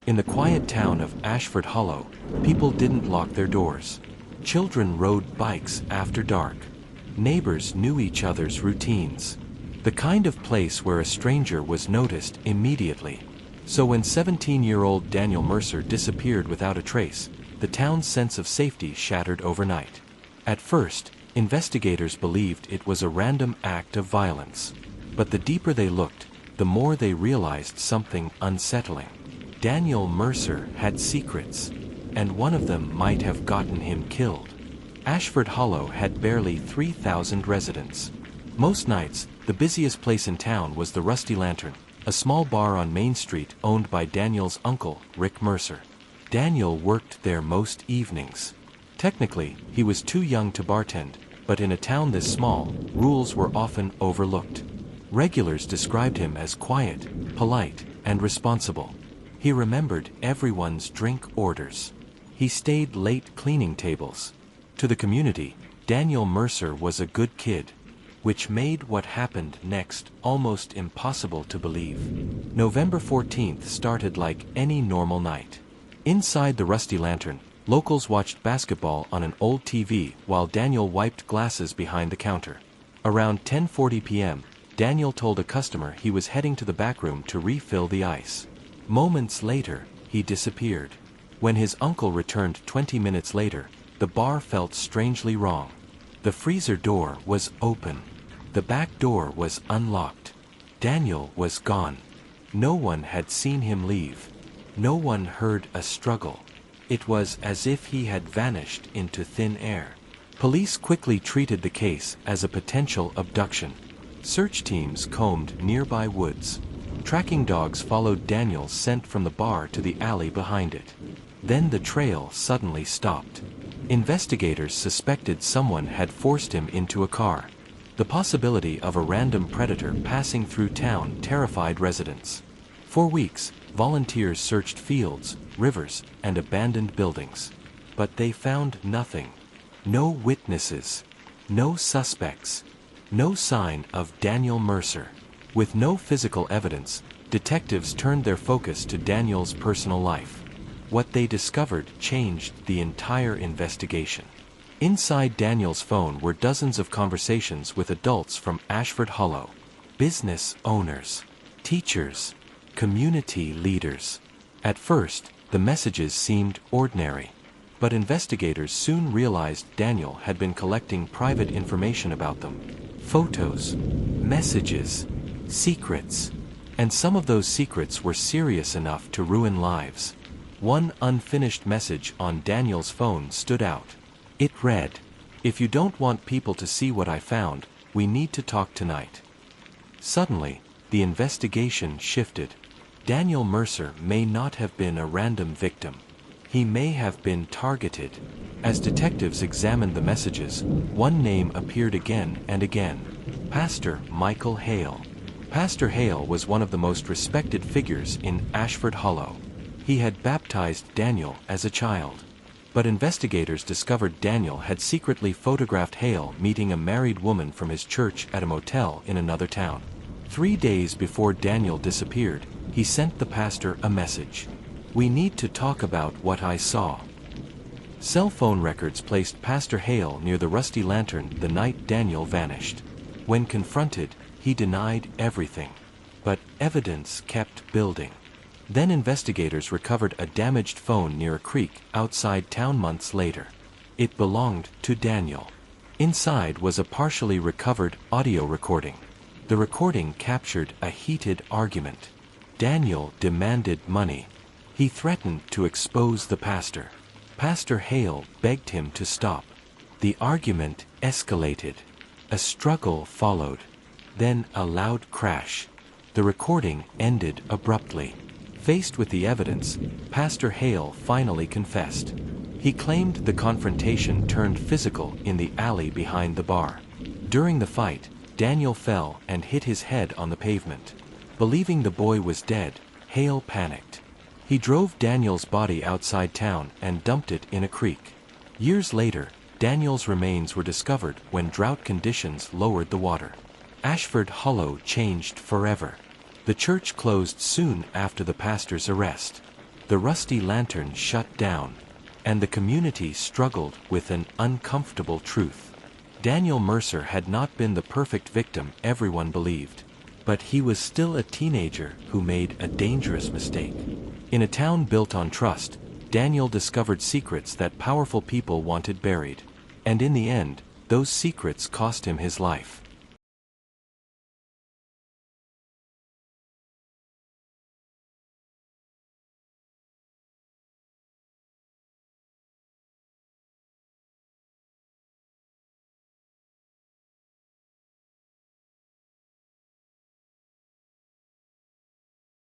In the quiet town of Ashford Hollow, people didn't lock their doors. Children rode bikes after dark. Neighbors knew each other's routines. The kind of place where a stranger was noticed immediately. So when 17-year-old Daniel Mercer disappeared without a trace, the town's sense of safety shattered overnight. At first, investigators believed it was a random act of violence. But the deeper they looked, the more they realized something unsettling. Daniel Mercer had secrets, and one of them might have gotten him killed. Ashford Hollow had barely 3,000 residents. Most nights, the busiest place in town was the Rusty Lantern, a small bar on Main Street owned by Daniel's uncle, Rick Mercer. Daniel worked there most evenings. Technically, he was too young to bartend, but in a town this small, rules were often overlooked. Regulars described him as quiet, polite, and responsible. He remembered everyone's drink orders. He stayed late cleaning tables. To the community, Daniel Mercer was a good kid, which made what happened next almost impossible to believe. November 14th started like any normal night. Inside the Rusty Lantern, locals watched basketball on an old TV while Daniel wiped glasses behind the counter. Around 10:40 p.m., Daniel told a customer he was heading to the back room to refill the ice. Moments later, he disappeared. When his uncle returned 20 minutes later, the bar felt strangely wrong. The freezer door was open. The back door was unlocked. Daniel was gone. No one had seen him leave. No one heard a struggle. It was as if he had vanished into thin air. Police quickly treated the case as a potential abduction. Search teams combed nearby woods. Tracking dogs followed Daniel's scent from the bar to the alley behind it. Then the trail suddenly stopped. Investigators suspected someone had forced him into a car. The possibility of a random predator passing through town terrified residents. For weeks, volunteers searched fields, rivers, and abandoned buildings. But they found nothing. No witnesses. No suspects. No sign of Daniel Mercer. With no physical evidence, detectives turned their focus to Daniel's personal life. What they discovered changed the entire investigation. Inside Daniel's phone were dozens of conversations with adults from Ashford Hollow. Business owners, teachers, community leaders. At first, the messages seemed ordinary. But investigators soon realized Daniel had been collecting private information about them. Photos, messages, secrets. And some of those secrets were serious enough to ruin lives. One unfinished message on Daniel's phone stood out. It read, "If you don't want people to see what I found, we need to talk tonight." Suddenly, the investigation shifted. Daniel Mercer may not have been a random victim. He may have been targeted. As detectives examined the messages, one name appeared again and again. Pastor Michael Hale. Pastor Hale was one of the most respected figures in Ashford Hollow. He had baptized Daniel as a child. But investigators discovered Daniel had secretly photographed Hale meeting a married woman from his church at a motel in another town. 3 days before Daniel disappeared, he sent the pastor a message. "We need to talk about what I saw." Cell phone records placed Pastor Hale near the Rusty Lantern the night Daniel vanished. When confronted, he denied everything. But evidence kept building. Then investigators recovered a damaged phone near a creek outside town months later. It belonged to Daniel. Inside was a partially recovered audio recording. The recording captured a heated argument. Daniel demanded money. He threatened to expose the pastor. Pastor Hale begged him to stop. The argument escalated. A struggle followed. Then a loud crash. The recording ended abruptly. Faced with the evidence, Pastor Hale finally confessed. He claimed the confrontation turned physical in the alley behind the bar. During the fight, Daniel fell and hit his head on the pavement. Believing the boy was dead, Hale panicked. He drove Daniel's body outside town and dumped it in a creek. Years later, Daniel's remains were discovered when drought conditions lowered the water. Ashford Hollow changed forever. The church closed soon after the pastor's arrest. the rusty lantern shut down, and the community struggled with an uncomfortable truth. Daniel Mercer had not been the perfect victim everyone believed, but he was still a teenager who made a dangerous mistake. In a town built on trust, Daniel discovered secrets that powerful people wanted buried, and in the end, those secrets cost him his life.